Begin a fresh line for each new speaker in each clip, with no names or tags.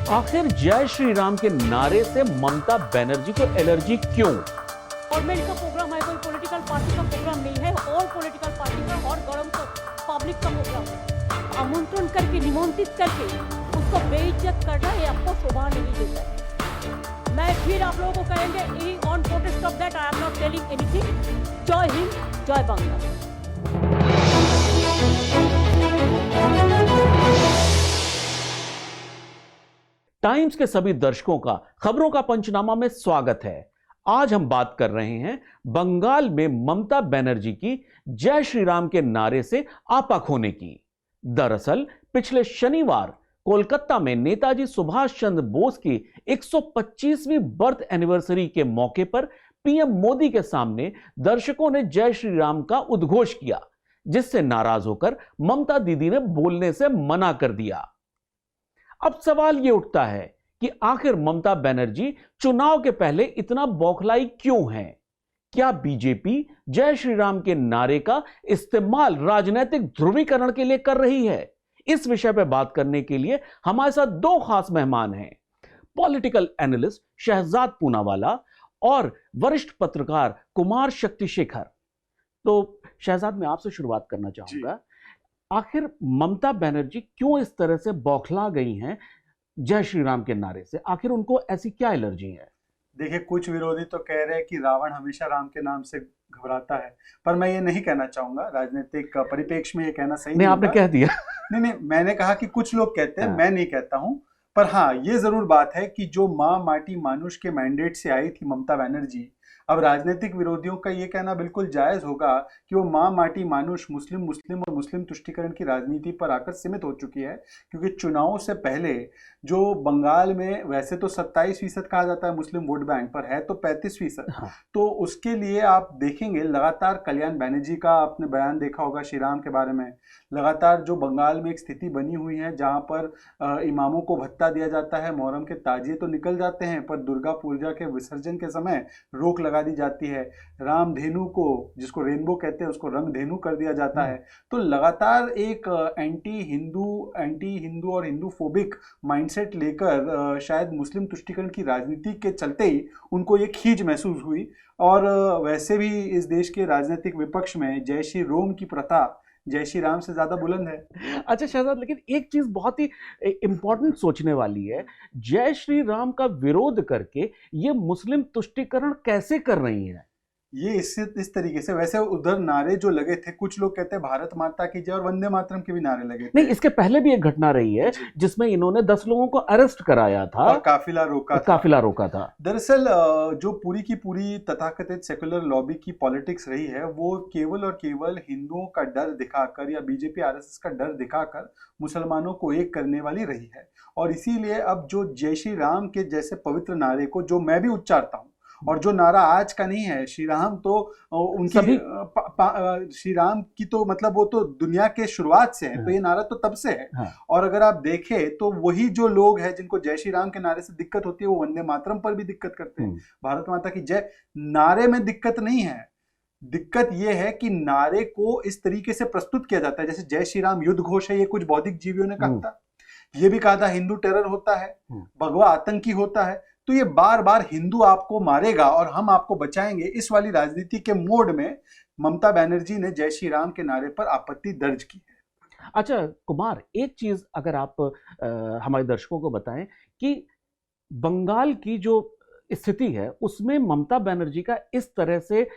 आखिर जय श्री राम के नारे से ममता बनर्जी को एलर्जी क्यों?
गवर्नमेंट का प्रोग्राम है, कोई पॉलिटिकल पार्टी का प्रोग्राम नहीं है। और पॉलिटिकल पार्टी का और गवर्नमेंट पब्लिक का प्रोग्राम है। आमंत्रण करके, निमंत्रित करके उसको बेइज्जत करना ये आपको शोभा नहीं देता है। मैं फिर आप लोगों को कहेंगे on protest of that I am not telling anything. जय हिंद, जय बांग्ला।
टाइम्स के सभी दर्शकों का खबरों का पंचनामा में स्वागत है। आज हम बात कर रहे हैं बंगाल में ममता बनर्जी की जय श्री राम के नारे से आपा खोने की। दरअसल पिछले शनिवार कोलकाता में नेताजी सुभाष चंद्र बोस की 125वीं बर्थ एनिवर्सरी के मौके पर पीएम मोदी के सामने दर्शकों ने जय श्री राम का उद्घोष किया, जिससे नाराज होकर ममता दीदी ने बोलने से मना कर दिया। अब सवाल यह उठता है कि आखिर ममता बनर्जी चुनाव के पहले इतना बौखलाई क्यों है? क्या बीजेपी जय श्री राम के नारे का इस्तेमाल राजनीतिक ध्रुवीकरण के लिए कर रही है? इस विषय पर बात करने के लिए हमारे साथ दो खास मेहमान हैं, पॉलिटिकल एनालिस्ट शहजाद पूनावाला और वरिष्ठ पत्रकार कुमार शक्तिशेखर। तो शहजाद, मैं आपसे शुरुआत करना चाहूंगा। आखिर ममता बनर्जी क्यों इस तरह से बौखला गई हैं जय श्री राम के नारे से? आखिर उनको ऐसी क्या एलर्जी है?
देखिए, कुछ विरोधी तो कह रहे हैं कि रावण हमेशा राम के नाम से घबराता है, पर मैं ये नहीं कहना चाहूंगा। राजनीतिक परिप्रेक्ष्य में ये कहना सही नहीं
आपने कह दिया।
नहीं, मैंने कहा कि कुछ लोग कहते हैं, मैं नहीं कहता हूं। पर हाँ, ये जरूर बात है कि जो माँ माटी मानुष के मैंडेट से आई थी ममता बनर्जी, अब राजनीतिक विरोधियों का ये कहना बिल्कुल जायज होगा कि वो माँ माटी मानुष मुस्लिम और मुस्लिम तुष्टीकरण की राजनीति पर आकर सीमित हो चुकी है। क्योंकि चुनाव से पहले जो बंगाल में वैसे तो 27% कहा जाता है मुस्लिम वोट बैंक, पर है तो 35%।
हाँ।
तो उसके लिए आप देखेंगे लगातार कल्याण बनर्जी का आपने बयान देखा होगा श्री राम के बारे में। लगातार जो बंगाल में एक स्थिति बनी हुई है जहाँ पर इमामों को भत्ता दिया जाता है, मुहर्रम के ताजिए तो निकल जाते हैं, पर दुर्गा पूजा के विसर्जन के समय रोक लगा दी जाती है। रामधेनु को, जिसको रेनबो कहते हैं, उसको रंग धेनु कर दिया जाता है। तो लगातार एक एंटी हिंदू और हिंदू फोबिक माइंडसेट लेकर शायद मुस्लिम तुष्टीकरण की राजनीति के चलते ही उनको ये खींच महसूस हुई। और वैसे भी इस देश के राजनीतिक विपक्ष में जय श्री राम की प्रथा जय श्री राम से ज्यादा बुलंद है।
अच्छा शहजाद, लेकिन एक चीज बहुत ही इंपॉर्टेंट सोचने वाली है, जय श्री राम का विरोध करके ये मुस्लिम तुष्टीकरण कैसे कर रही है?
ये इस तरीके से, वैसे उधर नारे जो लगे थे, कुछ लोग कहते हैं भारत माता की जय और वंदे मातरम के भी नारे लगे थे।
नहीं, इसके पहले भी एक घटना रही है जिसमें इन्होंने 10 लोगों को अरेस्ट कराया था
और काफिला रोका था। दरअसल जो पूरी की पूरी तथाकथित सेकुलर लॉबी की पॉलिटिक्स रही है, वो केवल और केवल हिंदुओं का डर दिखाकर या बीजेपी आरएसएस का डर दिखाकर मुसलमानों को एक करने वाली रही है। और इसीलिए अब जो जय श्री राम के जैसे पवित्र नारे को, जो मैं भी उच्चारता हूँ, और जो नारा आज का नहीं है, श्री राम तो उनकी श्री राम की तो मतलब वो तो दुनिया के शुरुआत से है। हाँ। तो ये नारा तो तब से है। हाँ। और अगर आप देखें तो वही जो लोग हैं जिनको जय श्री राम के नारे से दिक्कत होती है, वो वंदे मातरम पर भी दिक्कत करते हैं। भारत माता की जय नारे में दिक्कत नहीं है, दिक्कत ये है कि नारे को इस तरीके से प्रस्तुत किया जाता है। जैसे जय श्री राम युद्ध घोष है, ये कुछ बौद्धिक जीवियों ने कहा था, ये भी कहा था हिंदू टेरर होता है, भगवा आतंकी होता है। तो ये बार बार हिंदू आपको मारेगा और हम आपको बचाएंगे, इस वाली राजनीति के मोड में ममता बनर्जी ने जय श्री राम के नारे पर आपत्ति दर्ज की है।
अच्छा कुमार, एक चीज अगर आप हमारे दर्शकों को बताएं कि बंगाल की जो स्थिति है उसमें ममता बनर्जी का इस तरह से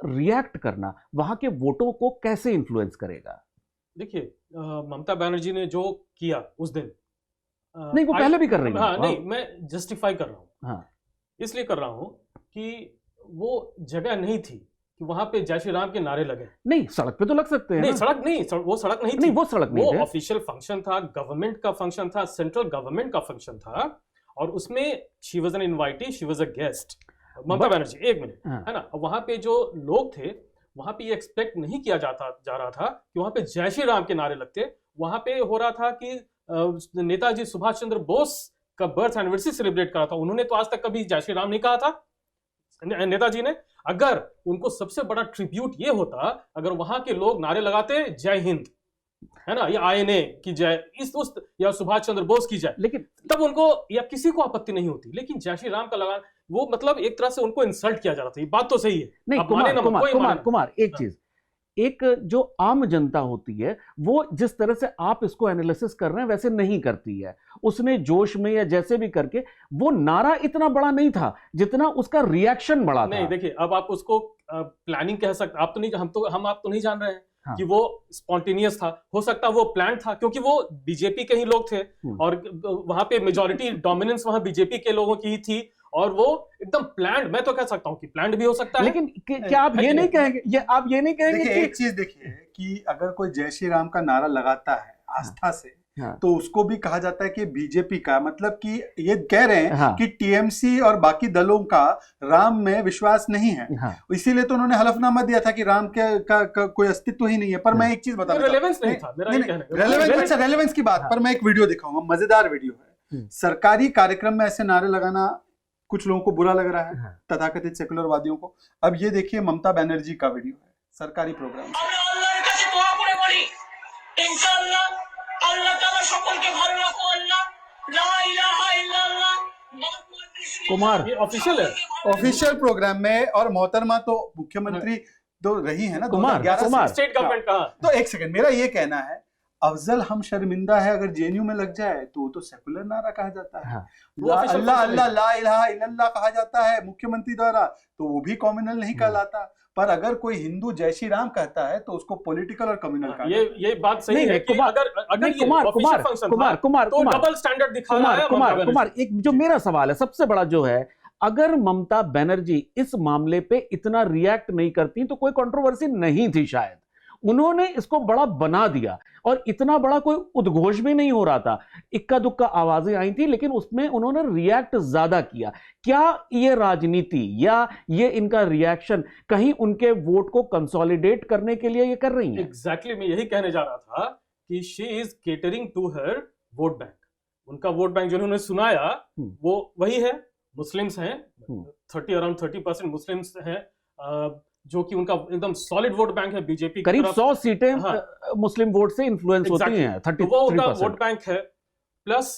रिएक्ट करना वहां के वोटों को कैसे इन्फ्लुएंस करेगा?
देखिए, ममता बनर्जी ने जो किया उस दिन,
नहीं वो पहले भी कर रही है।
हाँ, नहीं, मैं जस्टिफाई कर रहा हूँ।
हाँ,
इसलिए कर रहा हूँ कि वो जगह नहीं थी कि वहां पे जय श्री राम के नारे लगे।
नहीं, सड़क पे तो लग सकते हैं।
नहीं, सड़क नहीं, वो सड़क नहीं थी।
नहीं, वो सड़क नहीं थी।
वो ऑफिशियल फंक्शन था, गवर्नमेंट का फंक्शन था, सेंट्रल गवर्नमेंट का फंक्शन था, और उसमें she was an invitee, she was a guest, Mamata Banerjee. एक मिनट, है ना। वहां पे जो लोग थे, वहां पे ये एक्सपेक्ट नहीं किया जा रहा था कि वहां पे जय श्री राम के नारे लगते। वहां पे हो रहा था कि नेताजी सुभाष चंद्र बोस का बर्थ एनिवर्सरी सेलिब्रेट करा था। उन्होंने तो आज तक कभी जय श्री राम नहीं कहा था नेताजी ने। अगर उनको सबसे बड़ा ट्रिब्यूट ये होता, अगर वहां के लोग नारे लगाते जय हिंद, है ना, या आईएनए की जाए, इस उस या सुभाष चंद्र बोस की जाए,
लेकिन
तब उनको या किसी को आपत्ति नहीं होती। लेकिन जय श्री राम का लगा, वो मतलब एक तरह से उनको इंसल्ट किया जा रहा था। ये बात तो सही है।
नहीं,
आप माने ना, कोई माने ना।
कुमार एक चीज, एक जो आम जनता होती है वो जिस तरह से आप इसको एनालिसिस कर रहे हैं वैसे नहीं करती है। उसने जोश में या जैसे भी करके, वो नारा इतना बड़ा नहीं था जितना उसका रिएक्शन बड़ा था।
नहीं देखिए, अब आप उसको प्लानिंग कह सकते, आप तो नहीं, आप तो नहीं जान रहे हैं कि वो स्पॉन्टेनियस था। हो सकता है वो प्लान था, क्योंकि वो बीजेपी के ही लोग थे और वहां पे मेजॉरिटी डोमिनेंस वहां बीजेपी के लोगों की ही थी, और वो एकदम प्लान्ड, मैं तो कह सकता हूं कि प्लान्ड भी हो सकता है।
लेकिन क्या आप ये नहीं कहेंगे, आप ये नहीं कहेंगे
देखिए,
कि
एक चीज देखिए कि अगर कोई जय श्री राम का नारा लगाता है आस्था से, तो उसको भी कहा जाता है कि बीजेपी का, मतलब कि ये कह रहे हैं कि टीएमसी और बाकी दलों का राम में विश्वास नहीं है। इसीलिए तो उन्होंने हलफनामा दिया था कि राम का कोई अस्तित्व ही नहीं है। पर मैं एक चीज बता रहा हूं,
रेलेवेंस नहीं था मेरा,
रेलेवेंस की बात पर मैं एक वीडियो दिखाऊंगा, मजेदार वीडियो है। सरकारी कार्यक्रम में ऐसे नारे लगाना कुछ लोगों को बुरा लग रहा है, तथाकथित सेकुलरवादियों को। अब ये देखिए ममता बनर्जी का वीडियो है सरकारी प्रोग्राम से।
कुमार,
ये ऑफिशियल है,
ऑफिशियल प्रोग्राम में, और मोहतरमा तो मुख्यमंत्री तो रही है ना
कुमार,
2011
स्टेट गवर्नमेंट का।
तो एक सेकंड, मेरा ये कहना है, अफजल हम शर्मिंदा है अगर जेएनयू में लग जाए तो वो तो सेकुलर नारा कहा जाता है। अल्लाह अल्लाह ला इलाहा इल्लल्लाह कहा जाता है मुख्यमंत्री द्वारा, तो वो भी कम्युनल नहीं कहलाता। पर अगर कोई हिंदू जय श्री राम कहता है तो उसको पॉलिटिकल और कम्युनल कहा जाता है।
ये बात सही है कि अगर ये ऑफिशियल फंक्शन था तो डबल स्टैंडर्ड दिखा रहा है।
कुमार, एक जो मेरा सवाल है सबसे बड़ा जो है, अगर ममता बनर्जी इस मामले पे इतना रिएक्ट नहीं करती तो कोई कंट्रोवर्सी नहीं थी शायद। उन्होंने इसको बड़ा बना दिया और इतना बड़ा कोई उद्घोष भी नहीं हो रहा था, इक्का दुक्का आवाजें आई थी, लेकिन उसमें उन्होंने रिएक्ट ज्यादा किया। क्या ये राजनीति या ये इनका रिएक्शन कहीं उनके वोट को कंसोलिडेट करने के लिए ये कर रही हैं?
एग्जैक्टली, मैं यही कहने जा रहा था कि she is catering to her vote bank. उनका वोट बैंक जो उन्होंने सुनाया वो वही है, मुस्लिम्स हैं, 30 अराउंड 30% मुस्लिम्स हैं, जो कि उनका एकदम सॉलिड वोट बैंक है बीजेपी।
करीब 100 सीटें मुस्लिम वोट से इन्फ्लुएंस होती हैं, 33%।
वो उनका वोट बैंक है, प्लस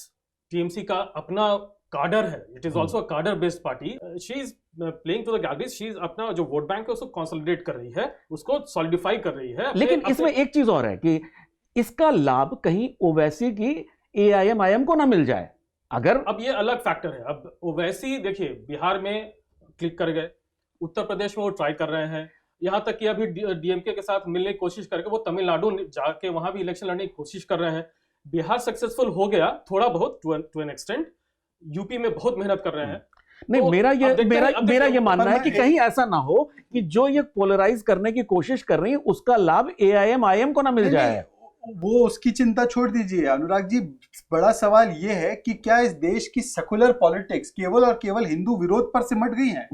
टीएमसी का अपना कार्डर है, it is also a cadre based party. She is playing to the galleries, she is अपना जो वोट बैंक है उसको कंसोलिडेट कर रही है, उसको सॉलिडिफाई कर रही है।
लेकिन इसमें एक चीज और है कि इसका लाभ कहीं ओवैसी की एआईएम को ना मिल जाए। अगर
अब ये अलग फैक्टर है। अब ओवैसी देखिए बिहार में क्लिक कर गए, उत्तर प्रदेश में वो ट्राई कर रहे हैं, यहां तक कि अभी डीएमके के साथ मिलने की कोशिश करके वो तमिलनाडु जाके वहां भी इलेक्शन लड़ने की कोशिश कर रहे हैं। बिहार सक्सेसफुल हो गया थोड़ा बहुत टू एन एक्सटेंट, यूपी में बहुत मेहनत कर रहे हैं।
नहीं,
तो
मेरा ये मानना है कि कहीं ऐसा ना हो कि जो ये पोलराइज करने की कोशिश कर रही है उसका लाभ एआईएम को ना मिल जाए।
वो उसकी चिंता छोड़ दीजिए अनुराग जी, बड़ा सवाल ये है कि क्या इस देश की सेकुलर पॉलिटिक्स केवल और केवल हिंदू विरोध पर सिमट गई है?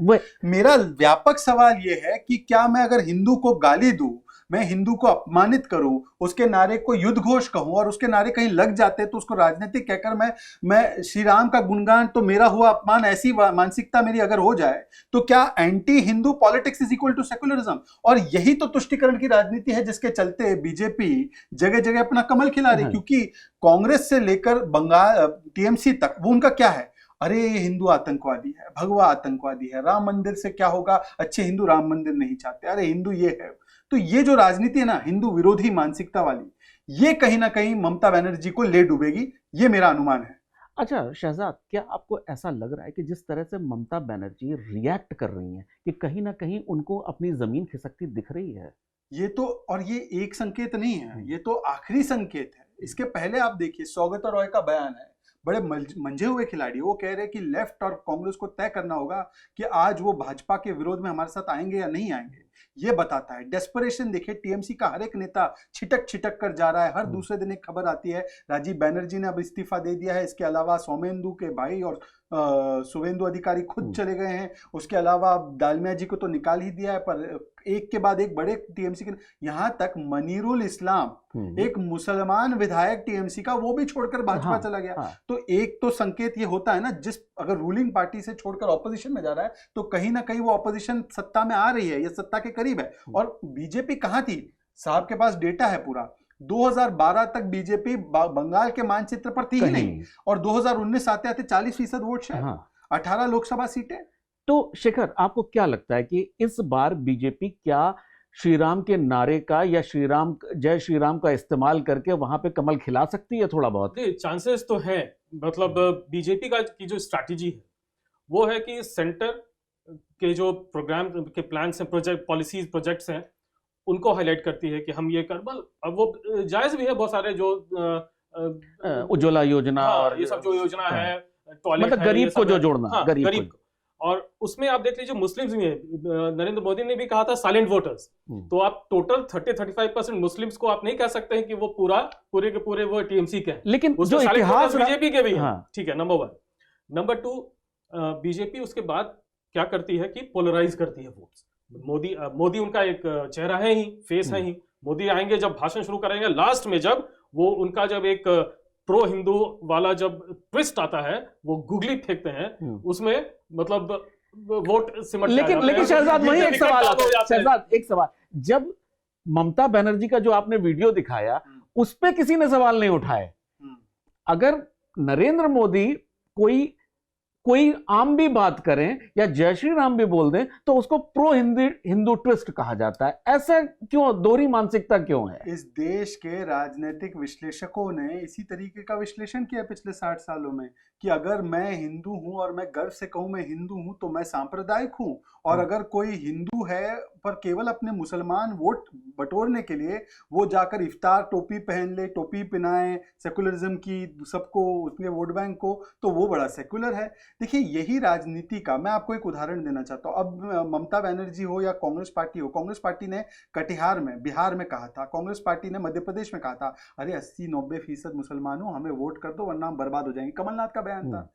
मेरा व्यापक सवाल ये है कि क्या मैं अगर हिंदू को गाली दूं, मैं हिंदू को अपमानित करूं, उसके नारे को युद्ध घोष कहूं और उसके नारे कहीं लग जाते तो उसको राजनीतिक कहकर मैं श्री राम का गुणगान तो मेरा हुआ अपमान, ऐसी मानसिकता मेरी अगर हो जाए तो क्या anti Hindu politics is equal to secularism? और यही तो तुष्टिकरण की राजनीति है जिसके चलते बीजेपी जगह जगह अपना कमल खिला रही, क्योंकि कांग्रेस से लेकर बंगाल टीएमसी तक वो उनका क्या है, अरे ये हिंदू आतंकवादी है, भगवा आतंकवादी है, राम मंदिर से क्या होगा, अच्छे हिंदू राम मंदिर नहीं चाहते, अरे हिंदू ये है। तो ये जो राजनीति है ना हिंदू विरोधी मानसिकता वाली, ये कहीं ना कहीं ममता बनर्जी को ले डूबेगी, ये मेरा अनुमान है।
अच्छा शहजाद, क्या आपको ऐसा लग रहा है कि जिस तरह से ममता बनर्जी रिएक्ट कर रही हैं कि कहीं ना कहीं उनको अपनी जमीन खिसकती दिख रही है?
ये तो, और ये एक संकेत नहीं है, ये तो आखिरी संकेत है। इसके पहले आप देखिए सौगता रॉय का बयान है, बड़े मंझे हुए खिलाड़ी, वो कह रहे हैं कि लेफ्ट और कांग्रेस को तय करना होगा कि आज वो भाजपा के विरोध में हमारे साथ आएंगे या नहीं आएंगे। ये बताता है डेस्परेशन। देखिए टीएमसी का हर एक नेता छिटक कर जा रहा है, हर दूसरे दिन एक खबर आती है राजीव बनर्जी ने अब इस्तीफा दे दिया है, इसके अलावा सौमेंदु के भाई और शुभेंदु अधिकारी खुद चले गए हैं, उसके अलावा दालमिया जी को तो निकाल ही दिया है, पर एक के बाद एक बड़े टीएमसी के, यहां तक मनीरुल इस्लाम एक मुसलमान विधायक टीएमसी का, वो भी छोड़कर भाजपा चला गया। तो एक तो संकेत ये होता है ना, जिस अगर रूलिंग पार्टी से छोड़कर ऑपोजिशन में जा रहा है तो कहीं ना कहीं वो ऑपोजिशन सत्ता में आ रही है या सत्ता के करीब है। और बीजेपी कहां थी, साहब के पास डेटा है पूरा, 2012 तक बीजेपी बंगाल के मानचित्र पर थी ही नहीं, और 2019 आते आते 40% वोट शायद,
हाँ।
18 लोकसभा सीटें।
तो शेखर, आपको क्या लगता है कि इस बार बीजेपी क्या श्री राम के नारे का या जय श्री राम का इस्तेमाल करके वहां पे कमल खिला सकती है थोड़ा बहुत?
चांसेस तो हैं। मतलब बीजेपी की जो स्ट्रैटेजी है वो है कि सेंटर के जो प्रोग्राम के प्लान्स हैं, प्रोजेक्ट पॉलिसीज प्रोजेक्ट्स हैं, उनको हाईलाइट करती है कि हम ये कर, अब वो जायज भी है, बहुत सारे जो
उज्ज्वला योजना,
हाँ,
और
ये सब जो योजना
हाँ,
है, टॉयलेट
मतलब
है,
गरीब
ये
को
सब
जो
है।
जोड़ना,
हाँ, गरीब को। और उसमें आप देख लीजिए मुस्लिम्स भी हैं। नरेंद्र मोदी ने भी कहा था साइलेंट वोटर्स, तो आप टोटल 30-35% मुस्लिम्स को आप नहीं कह सकते हैं कि वो पूरे के पूरे वो टीएमसी के हैं,
लेकिन जो इतिहास
बीजेपी के भी हैं।
हाँ।
ठीक है, नंबर 1। नंबर 2, बीजेपी उसके बाद क्या करती है कि पोलराइज करती है वोट्स। मोदी उनका एक चेहरा है ही, फेस है ही। मोदी आएंगे, जब भाषण शुरू करेंगे, लास्ट में जब वो उनका जब एक प्रो हिंदू वाला जब ट्विस्ट आता है, वो गुगली फेंकते हैं, उसमें मतलब वोट सिमट जाता है।
लेकिन शहजाद, वही एक सवाल आता है। शहजाद, एक सवाल, जब ममता बनर्जी का जो आपने वीडियो दिखाया उस पे किसी ने सवाल नहीं उठाए। अगर नरेंद्र मोदी कोई आम भी बात करें या जय श्री राम भी बोल दें तो उसको प्रो हिंदू ट्विस्ट कहा जाता है। ऐसा क्यों? दोहरी मानसिकता क्यों है?
इस देश के राजनीतिक विश्लेषकों ने इसी तरीके का विश्लेषण किया पिछले 60 सालों में कि अगर मैं हिंदू हूं और मैं गर्व से कहूं मैं हिंदू हूं तो मैं सांप्रदायिक हूं, और अगर कोई हिंदू है पर केवल अपने मुसलमान वोट बटोरने के लिए वो जाकर इफ्तार टोपी पहन ले, टोपी पहनाए सेकुलरिज्म की सबको, उसके वोट बैंक को, तो वो बड़ा सेकुलर है। देखिए, यही राजनीति का मैं आपको एक उदाहरण देना चाहता हूँ। अब ममता बनर्जी हो या कांग्रेस पार्टी हो, कांग्रेस पार्टी ने कटिहार में, बिहार में कहा था, कांग्रेस पार्टी ने मध्य प्रदेश में कहा था, अरे 80-90% मुसलमान हो, हमें वोट कर दो वरना हम बर्बाद हो जाएंगे। कमलनाथ का बयान था।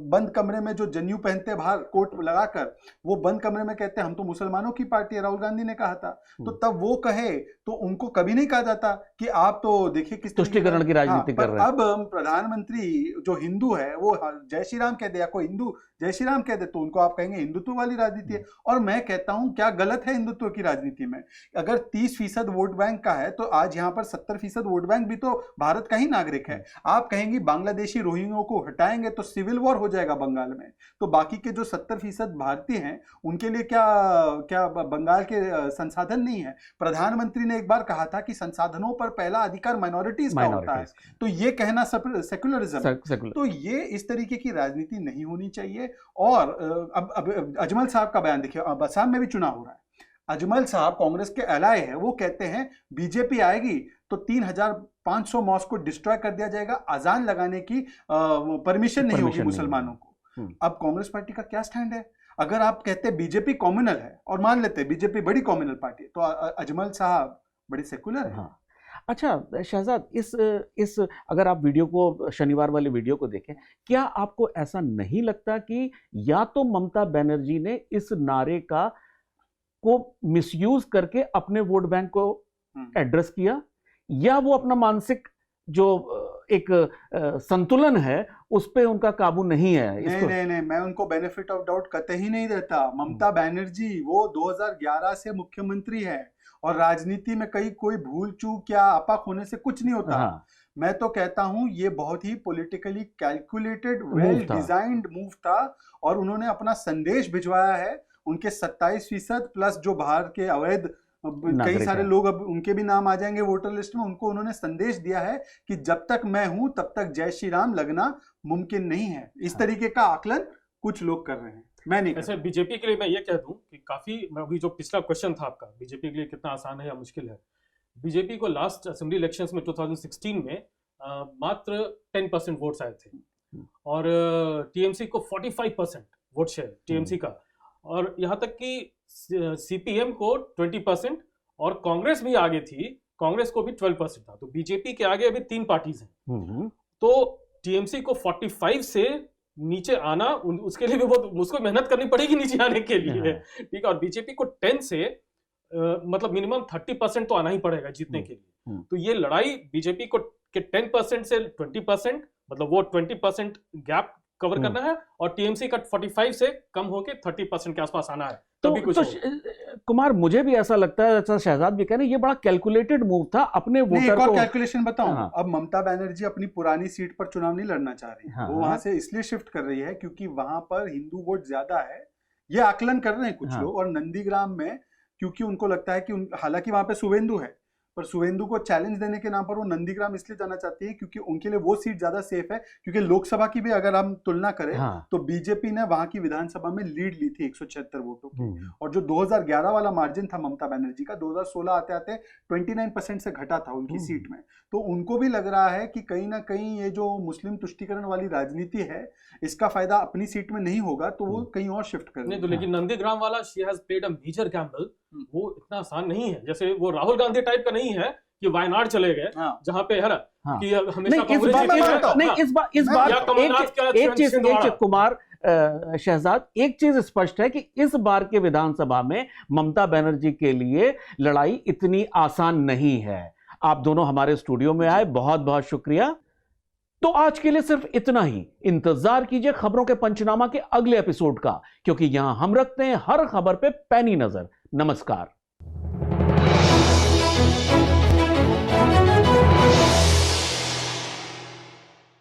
बंद कमरे में जो जनेऊ पहनते बाहर कोट लगाकर, वो बंद कमरे में कहते हैं हम तो मुसलमानों की पार्टी है, राहुल गांधी ने कहा था। तो तब वो कहे तो उनको कभी नहीं कहा जाता कि आप तो देखिए किस
तुष्टीकरण की राजनीति कर रहे हैं।
अब प्रधानमंत्री जो हिंदू है वो जय श्री राम कह दे या कोई हिंदू जय श्री राम कह दे तो उनको आप कहेंगे हिंदुत्व वाली राजनीति है। और मैं कहता हूं क्या गलत है हिंदुत्व की राजनीति में? अगर 30% वोट बैंक का है तो आज यहां पर 70% वोट बैंक भी तो भारत का ही नागरिक है। आप कहेंगे बांग्लादेशी रोहिंग्यों को हटाएंगे तो सिविल वॉर हो जाएगा बंगाल में, तो बाकी के जो 70% भारतीय हैं उनके लिए क्या बंगाल के संसाधन नहीं है? प्रधानमंत्री ने एक बार कहा था कि संसाधनों पर पहला अधिकार माइनॉरिटीज का होता है, तो ये कहना सेकुलरिज्म। तो ये इस तरीके की राजनीति नहीं होनी चाहिए। और अब अजमल साहब का बयान देखिए, अब असम में भी चुनाव हो रहा है। अजमल साहब कांग्रेस के एलाय है, वो कहते हैं बीजेपी आएगी तो 3500 मॉस्क को डिस्ट्रॉय कर दिया जाएगा, अजान लगाने की परमिशन नहीं होगी मुसलमानों को। अब कांग्रेस पार्टी का क्या स्टैंड है? अगर आप कहते हैं बीजेपी कॉम्युनल है, और मान लेते हैं बीजेपी बड़ी कॉम्युनल पार्टी है, तो अजमल साहब बड़े सेकुलर है।
हाँ। अच्छा शहजाद, इस अगर आप वीडियो को, शनिवार वाले वीडियो को देखें, क्या आपको ऐसा नहीं लगता कि या तो ममता बनर्जी ने इस नारे को मिसयूज करके अपने वोट बैंक को एड्रेस किया, या वो अपना मानसिक जो एक संतुलन है उस पे उनका काबू नहीं है?
नहीं, मैं उनको बेनिफिट ऑफ डाउट कतई नहीं देता। ममता बनर्जी वो 2011 से मुख्यमंत्री है और राजनीति में कोई भूल चूक या आपा होने से कुछ नहीं होता। हाँ। मैं तो कहता हूं ये बहुत ही politically calculated, well designed move था, और उन्होंने अपना संदेश भिजवाया है। उनके 27% प्लस जो बाहर के अवैध कई सारे लोग, अब उनके भी नाम आ जाएंगे वोटर लिस्ट में, उनको उन्होंने संदेश दिया है कि जब तक मैं हूं तब तक जय श्री राम लगना मुमकिन नहीं है। इस तरीके का आकलन कुछ लोग कर रहे हैं, मैं नहीं।
ऐसे बीजेपी के लिए मैं ये कह दूं कि काफी, अभी जो पिछला क्वेश्चन था आपका, बीजेपी के लिए कितना आसान है या मुश्किल है, बीजेपी को लास्ट असेंबली इलेक्शंस में 2016 में मात्र 10% वोट्स आए थे, और टीएमसी को 45% वोट शेयर टीएमसी का, और यहाँ तक कि सीपीएम को 20%, और कांग्रेस भी आगे थी, कांग्रेस को भी 12% था। तो बीजेपी के आगे अभी 3 पार्टीज हैं। तो टीएमसी को 45 से नीचे आना, उसके लिए भी बहुत उसको मेहनत करनी पड़ेगी नीचे आने के लिए, ठीक है। और बीजेपी को 10 से मतलब मिनिमम 30% तो आना ही पड़ेगा जीतने के लिए। तो ये लड़ाई बीजेपी को के 10% से 20%, मतलब वो 20% गैप कवर करना है, और टीएमसी का 45 से कम होके 30% के आसपास आना है।
कुमार, मुझे भी ऐसा लगता है, जैसा शहजाद भी कह रहे हैं, ये बड़ा कैलकुलेटेड मूव था अपने
नहीं,
वोटर
एक और
को।
कैलकुलेशन बताऊं,
हाँ।
अब ममता बनर्जी अपनी पुरानी सीट पर चुनाव नहीं लड़ना चाह रही,
हाँ।
वो वहां से इसलिए शिफ्ट कर रही है क्योंकि वहां पर हिंदू वोट ज्यादा है, ये आकलन कर रहे हैं कुछ
हाँ।
लोग। और नंदीग्राम में क्योंकि उनको लगता है कि हालांकि वहां पे शुभेंदु है, पर शुभेंदु को चैलेंज देने के नाम पर वो नंदीग्राम इसलिए जाना चाहती है क्योंकि उनके लिए वो सीट ज्यादा सेफ है। क्योंकि लोकसभा की भी अगर हम तुलना करें
हाँ।
तो बीजेपी ने वहां की विधानसभा में लीड ली थी 176 वोटों की,
हम्म।
और जो 2011 वाला मार्जिन था ममता बनर्जी का, 2016 आते आते 29% से घटा था उनकी सीट में। तो उनको भी लग रहा है कि कहीं ना कहीं ये जो मुस्लिम तुष्टीकरण वाली राजनीति है, इसका फायदा अपनी सीट में नहीं होगा, तो वो कहीं और शिफ्ट कर
नहीं तो लेकिन नंदीग्राम वाला she has played a major gamble, वो इतना आसान नहीं है। जैसे वो राहुल गांधी टाइप का नहीं है कि वायनाड चले गए,
हाँ।
जहाँ पे है ना
हाँ।
कि हमेशा
नहीं, इस
कांग्रेस
बार
जीती है।
नहीं,
हाँ।
इस बार
या कमलनाथ का
एक चीज
छिंदवाड़ा।
कुमार, शहजाद, एक चीज स्पष्ट है कि इस बार के विधानसभा में ममता बनर्जी के लिए लड़ाई इतनी आसान नहीं है। आप दोनों हमारे स्टूडियो में आए, बहुत बहुत शुक्रिया। तो आज के लिए सिर्फ इतना ही। इंतजार कीजिए खबरों के पंचनामा के अगले एपिसोड का, क्योंकि यहां हम रखते हैं हर खबर पे पैनी नजर। नमस्कार।